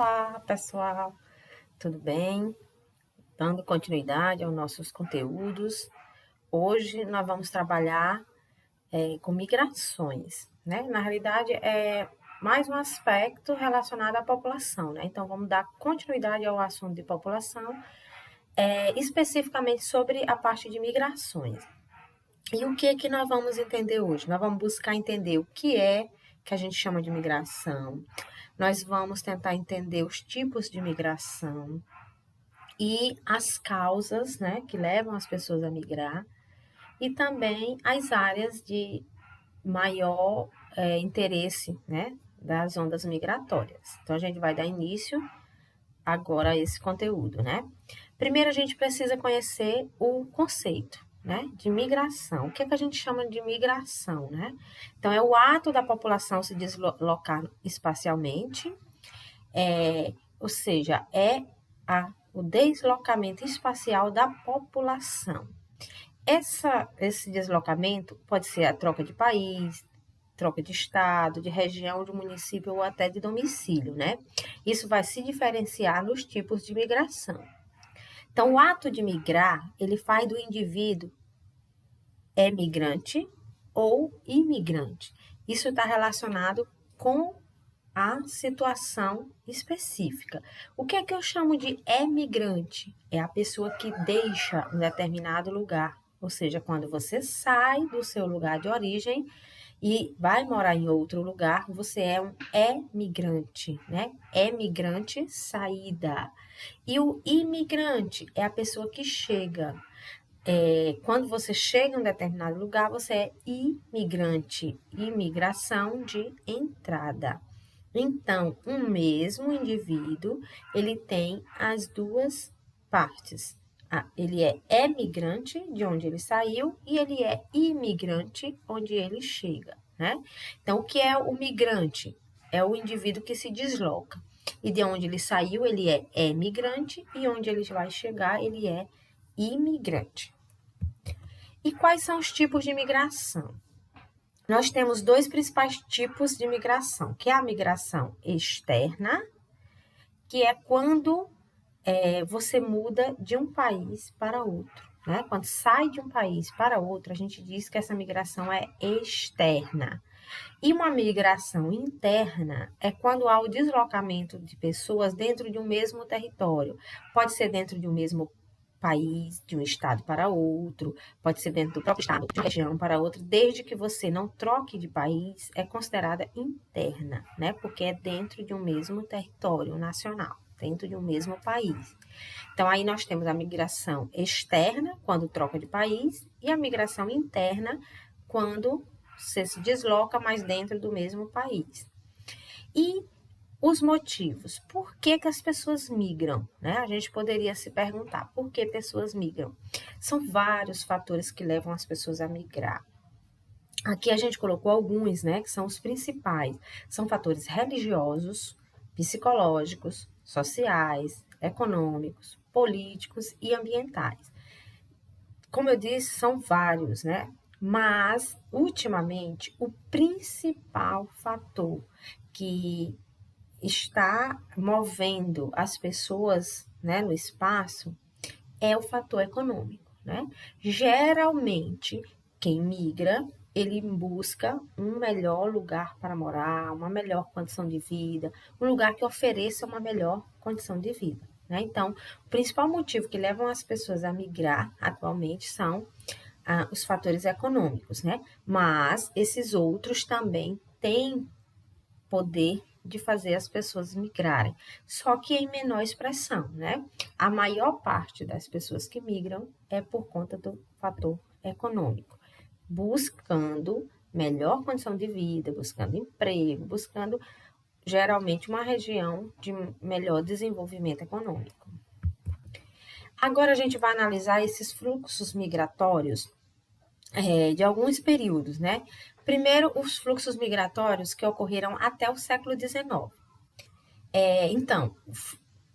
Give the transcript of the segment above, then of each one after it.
Olá, pessoal, tudo bem? Dando continuidade aos nossos conteúdos, hoje nós vamos trabalhar com migrações, né? Na realidade, é mais um aspecto relacionado à população, né? Então, vamos dar continuidade ao assunto de população, especificamente sobre a parte de migrações. E o que é que nós vamos entender hoje? Nós vamos buscar entender o que é que a gente chama de migração. Nós vamos tentar entender os tipos de migração e as causas, né, que levam as pessoas a migrar e também as áreas de maior interesse, né, das ondas migratórias. Então, a gente vai dar início agora a esse conteúdo, né? Primeiro, a gente precisa conhecer o conceito, né, de migração. O que é que a gente chama de migração, né? Então, é o ato da população se deslocar espacialmente, ou seja, o deslocamento espacial da população. Esse deslocamento pode ser a troca de país, troca de estado, de região, de município ou até de domicílio, né? Isso vai se diferenciar nos tipos de migração. Então, o ato de migrar, ele faz do indivíduo migrante ou imigrante. Isso está relacionado com a situação específica. O que é que eu chamo de emigrante? É a pessoa que deixa um determinado lugar, ou seja, quando você sai do seu lugar de origem e vai morar em outro lugar, você é um emigrante, né? Emigrante, saída. E o imigrante é a pessoa que chega. Quando você chega em um determinado lugar, você é imigrante, imigração de entrada. Então, um mesmo indivíduo, ele tem as duas partes. Ele é emigrante, de onde ele saiu, e ele é imigrante, onde ele chega, né? Então, o que é o migrante? É o indivíduo que se desloca. E de onde ele saiu, ele é emigrante, e onde ele vai chegar, ele é imigrante. E quais são os tipos de migração? Nós temos dois principais tipos de migração, que é a migração externa, que é quando você muda de um país para outro, né? Quando sai de um país para outro, a gente diz que essa migração é externa. E uma migração interna é quando há o deslocamento de pessoas dentro de um mesmo território. Pode ser dentro de um mesmo país, de um estado para outro, pode ser dentro do próprio estado, de uma região para outra, desde que você não troque de país, é considerada interna, né? Porque é dentro de um mesmo território nacional, dentro de um mesmo país. Então, aí nós temos a migração externa, quando troca de país, e a migração interna, quando você se desloca, mas dentro do mesmo país. E os motivos. Por que as pessoas migram? Né? A gente poderia se perguntar, por que pessoas migram? São vários fatores que levam as pessoas a migrar. Aqui a gente colocou alguns, né, que são os principais. São fatores religiosos, psicológicos, sociais, econômicos, políticos e ambientais. Como eu disse, são vários, né? Mas, ultimamente, o principal fator que está movendo as pessoas, né, no espaço é o fator econômico, né? Geralmente, quem migra, ele busca um melhor lugar para morar, uma melhor condição de vida, um lugar que ofereça uma melhor condição de vida, né? Então, o principal motivo que levam as pessoas a migrar atualmente são os fatores econômicos, né? Mas esses outros também têm poder de fazer as pessoas migrarem, só que em menor expressão, né? A maior parte das pessoas que migram é por conta do fator econômico, buscando melhor condição de vida, buscando emprego, buscando geralmente uma região de melhor desenvolvimento econômico. Agora a gente vai analisar esses fluxos migratórios de alguns períodos, né? Primeiro, os fluxos migratórios que ocorreram até o século XIX. Então,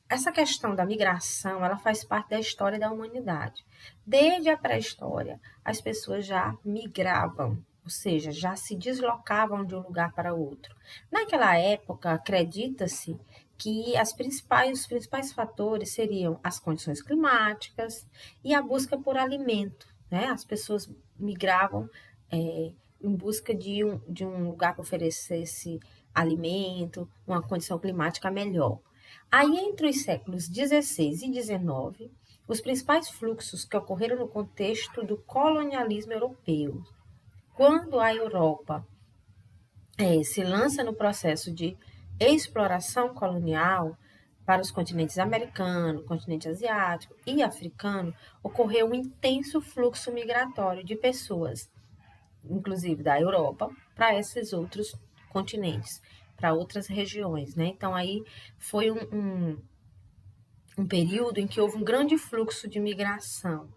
essa questão da migração, ela faz parte da história da humanidade. Desde a pré-história, as pessoas já migravam, ou seja, já se deslocavam de um lugar para outro. Naquela época, acredita-se que os principais fatores seriam as condições climáticas e a busca por alimento, né? As pessoas migravam em busca de um lugar que oferecesse alimento, uma condição climática melhor. Aí, entre os séculos XVI e XIX, os principais fluxos que ocorreram no contexto do colonialismo europeu, quando a Europa se lança no processo de exploração colonial para os continentes americano, continente asiático e africano, ocorreu um intenso fluxo migratório de pessoas, inclusive da Europa, para esses outros continentes, para outras regiões, né? Então aí foi um período em que houve um grande fluxo de migração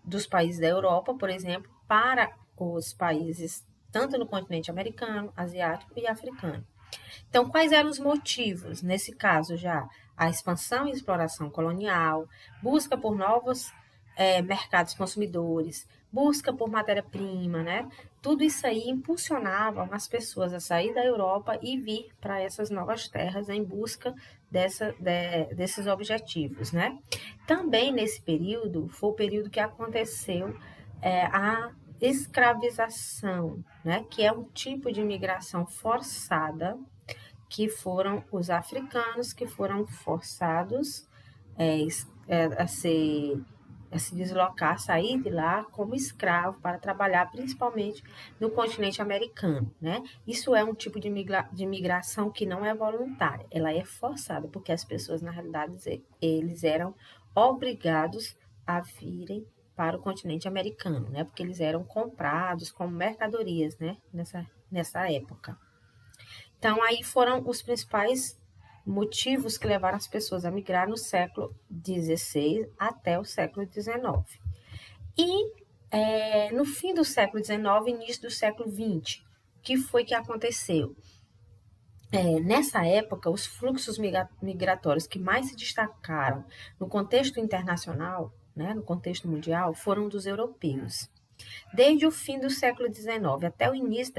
dos países da Europa, por exemplo, para os países tanto no continente americano, asiático e africano. Então, quais eram os motivos? Nesse caso, já a expansão e exploração colonial, busca por novos mercados consumidores, busca por matéria-prima, né? Tudo isso aí impulsionava as pessoas a sair da Europa e vir para essas novas terras em busca desses objetivos, né? Também nesse período, foi o período que aconteceu a escravização, né? Que é um tipo de migração forçada, que foram os africanos que foram forçados a se deslocar, sair de lá como escravo para trabalhar principalmente no continente americano, né? Isso é um tipo de migração que não é voluntária, ela é forçada, porque as pessoas, na realidade, eles eram obrigados a virem para o continente americano, né? Porque eles eram comprados como mercadorias, né? Nessa época. Então, aí foram os principais motivos que levaram as pessoas a migrar no século XVI até o século XIX. E no fim do século XIX, início do século XX, o que foi que aconteceu? Nessa época, os fluxos migratórios que mais se destacaram no contexto internacional, né, no contexto mundial, foram dos europeus. Desde o fim do século XIX até o início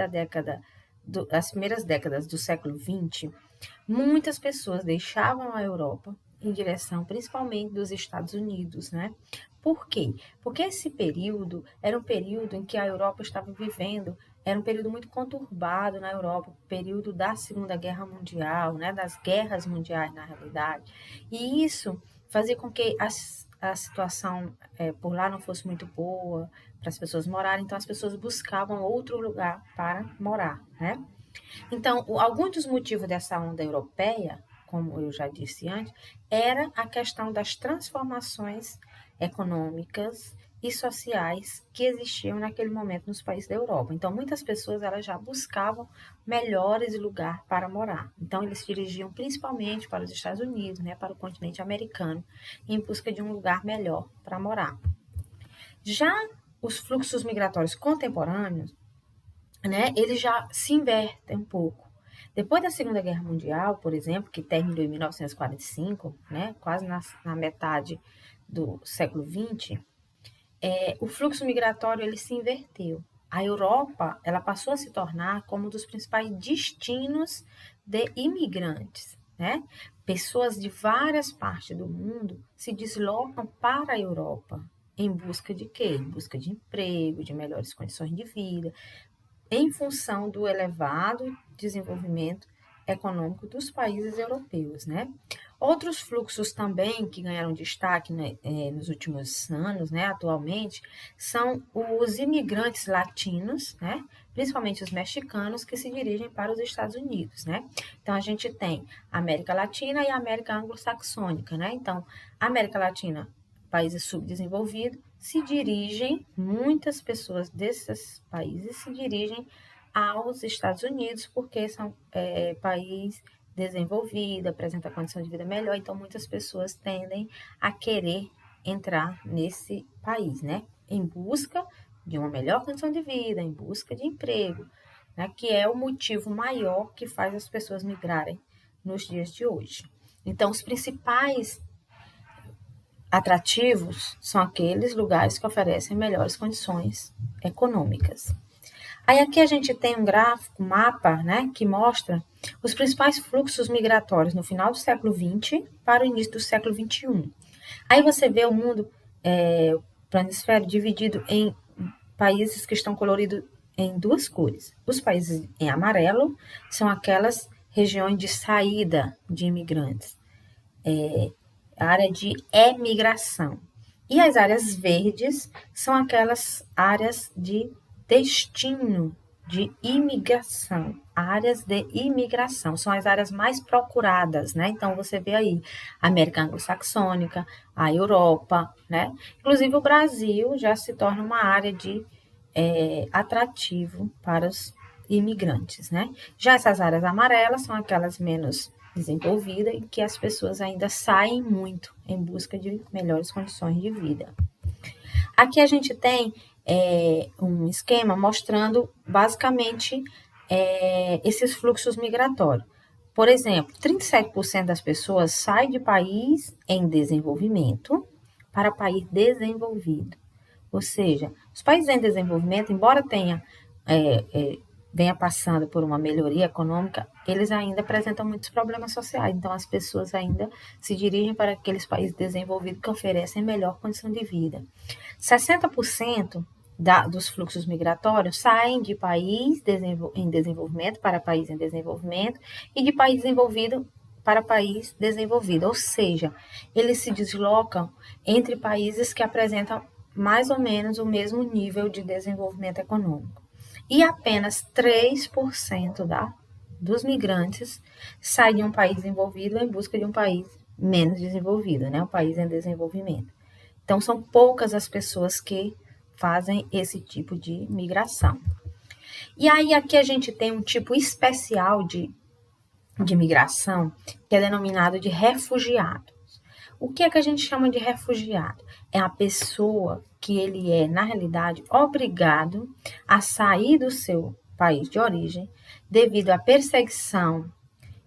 das primeiras décadas do século XX, muitas pessoas deixavam a Europa em direção principalmente dos Estados Unidos, né? Por quê? Porque esse período era um período em que a Europa estava vivendo, era um período muito conturbado na Europa, período da Segunda Guerra Mundial, né? Das guerras mundiais, na realidade. E isso fazia com que a situação por lá não fosse muito boa para as pessoas morarem, então as pessoas buscavam outro lugar para morar, né? Então, alguns dos motivos dessa onda europeia, como eu já disse antes, era a questão das transformações econômicas e sociais que existiam naquele momento nos países da Europa. Então, muitas pessoas elas já buscavam melhores lugares para morar. Então, eles se dirigiam principalmente para os Estados Unidos, né, para o continente americano, em busca de um lugar melhor para morar. Já os fluxos migratórios contemporâneos, né, eles já se invertem um pouco. Depois da Segunda Guerra Mundial, por exemplo, que terminou em 1945, né, quase na metade do século XX, o fluxo migratório ele se inverteu. A Europa ela passou a se tornar como um dos principais destinos de imigrantes, né? Pessoas de várias partes do mundo se deslocam para a Europa em busca de quê? Em busca de emprego, de melhores condições de vida, em função do elevado desenvolvimento econômico dos países europeus, né? Outros fluxos também que ganharam destaque, né, nos últimos anos, né, atualmente, são os imigrantes latinos, né, principalmente os mexicanos, que se dirigem para os Estados Unidos, né? Então, a gente tem a América Latina e a América Anglo-Saxônica, né? Então, a América Latina, países subdesenvolvidos, muitas pessoas desses países se dirigem aos Estados Unidos, porque são países desenvolvido, apresenta condição de vida melhor, então muitas pessoas tendem a querer entrar nesse país, né? Em busca de uma melhor condição de vida, em busca de emprego, né? Que é o motivo maior que faz as pessoas migrarem nos dias de hoje. Então, os principais atrativos são aqueles lugares que oferecem melhores condições econômicas. Aí aqui a gente tem um gráfico, um mapa, né, que mostra os principais fluxos migratórios no final do século XX para o início do século XXI. Aí você vê o mundo, o planisfério, dividido em países que estão coloridos em duas cores. Os países em amarelo são aquelas regiões de saída de imigrantes, a área de emigração. E as áreas verdes são aquelas áreas de destino, de imigração. Áreas de imigração são as áreas mais procuradas, né? Então você vê aí a América Anglo-Saxônica, a Europa, né? Inclusive o Brasil já se torna uma área de atrativo para os imigrantes, né? Já essas áreas amarelas são aquelas menos desenvolvidas e que as pessoas ainda saem muito em busca de melhores condições de vida. Aqui a gente tem um esquema mostrando basicamente esses fluxos migratórios. Por exemplo, 37% das pessoas saem de país em desenvolvimento para país desenvolvido. Ou seja, os países em desenvolvimento, embora venha passando por uma melhoria econômica, eles ainda apresentam muitos problemas sociais. Então, as pessoas ainda se dirigem para aqueles países desenvolvidos que oferecem melhor condição de vida. 60% dos fluxos migratórios saem de país em desenvolvimento para país em desenvolvimento e de país desenvolvido para país desenvolvido. Ou seja, eles se deslocam entre países que apresentam mais ou menos o mesmo nível de desenvolvimento econômico. E apenas 3% dos migrantes saem de um país desenvolvido em busca de um país menos desenvolvido, né? Um país em desenvolvimento. Então, são poucas as pessoas que fazem esse tipo de migração. E aí, aqui a gente tem um tipo especial de migração, que é denominado de refugiado. O que é que a gente chama de refugiado? É a pessoa que ele é, na realidade, obrigado a sair do seu país de origem devido à perseguição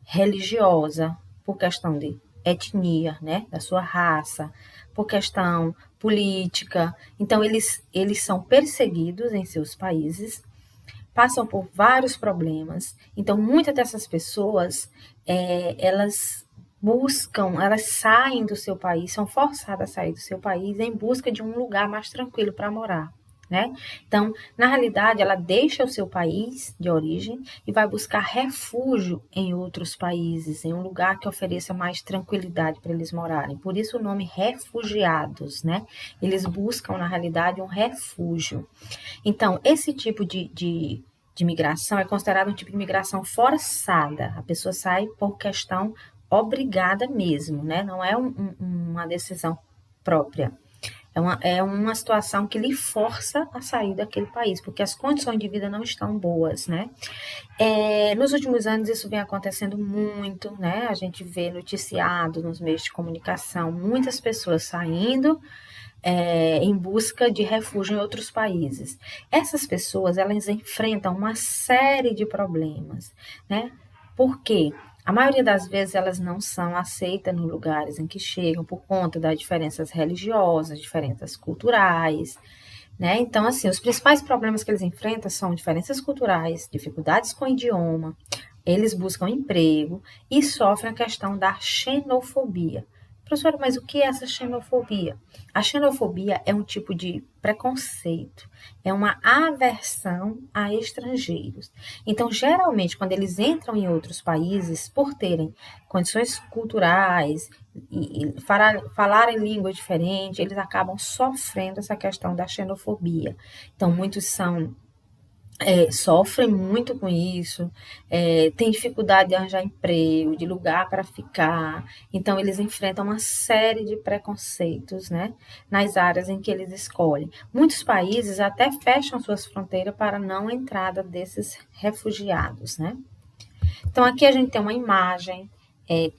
religiosa, por questão de etnia, né, da sua raça, por questão política. Então, eles são perseguidos em seus países, passam por vários problemas. Então, muitas dessas pessoas, elas elas saem do seu país, são forçadas a sair do seu país em busca de um lugar mais tranquilo para morar, né? Então, na realidade, ela deixa o seu país de origem e vai buscar refúgio em outros países, em um lugar que ofereça mais tranquilidade para eles morarem. Por isso o nome refugiados, né? Eles buscam, na realidade, um refúgio. Então, esse tipo de migração é considerado um tipo de migração forçada. A pessoa sai por questão obrigada mesmo, né? Não é uma decisão própria. É uma situação que lhe força a sair daquele país, porque as condições de vida não estão boas, né? Nos últimos anos isso vem acontecendo muito, né? A gente vê noticiado nos meios de comunicação, muitas pessoas saindo em busca de refúgio em outros países. Essas pessoas, elas enfrentam uma série de problemas, né? Por quê? A maioria das vezes elas não são aceitas nos lugares em que chegam por conta das diferenças religiosas, diferenças culturais, né? Então, assim, os principais problemas que eles enfrentam são diferenças culturais, dificuldades com o idioma, eles buscam emprego e sofrem a questão da xenofobia. Professora, mas o que é essa xenofobia? A xenofobia é um tipo de preconceito, é uma aversão a estrangeiros. Então, geralmente, quando eles entram em outros países, por terem condições culturais e falarem língua diferente, eles acabam sofrendo essa questão da xenofobia. Então, muitos sofrem muito com isso, têm dificuldade de arranjar emprego, de lugar para ficar, então eles enfrentam uma série de preconceitos, né, nas áreas em que eles escolhem. Muitos países até fecham suas fronteiras para não entrada desses refugiados, né? Então aqui a gente tem uma imagem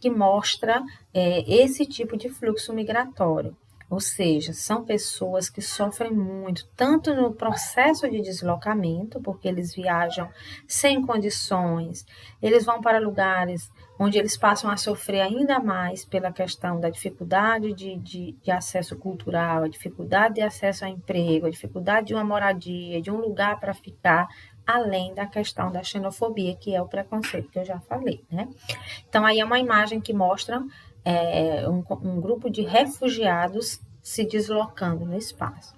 que mostra esse tipo de fluxo migratório. Ou seja, são pessoas que sofrem muito, tanto no processo de deslocamento, porque eles viajam sem condições, eles vão para lugares onde eles passam a sofrer ainda mais pela questão da dificuldade de acesso cultural, a dificuldade de acesso a emprego, a dificuldade de uma moradia, de um lugar para ficar, além da questão da xenofobia, que é o preconceito que eu já falei, né? Então, aí é uma imagem que mostra um grupo de refugiados se deslocando no espaço.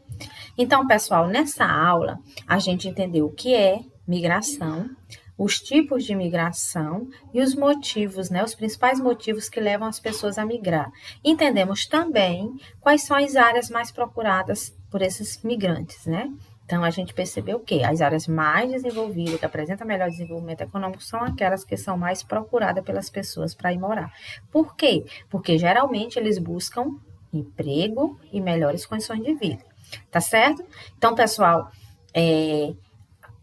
Então, pessoal, nessa aula, a gente entendeu o que é migração, os tipos de migração e os motivos, né, os principais motivos que levam as pessoas a migrar. Entendemos também quais são as áreas mais procuradas por esses migrantes, né? Então, a gente percebeu que as áreas mais desenvolvidas, que apresentam melhor desenvolvimento econômico, são aquelas que são mais procuradas pelas pessoas para ir morar. Por quê? Porque geralmente eles buscam emprego e melhores condições de vida. Tá certo? Então, pessoal,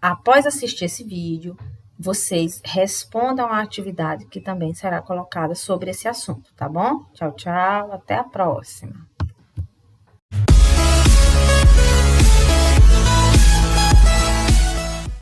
após assistir esse vídeo, vocês respondam a atividade que também será colocada sobre esse assunto, tá bom? Tchau, tchau, até a próxima.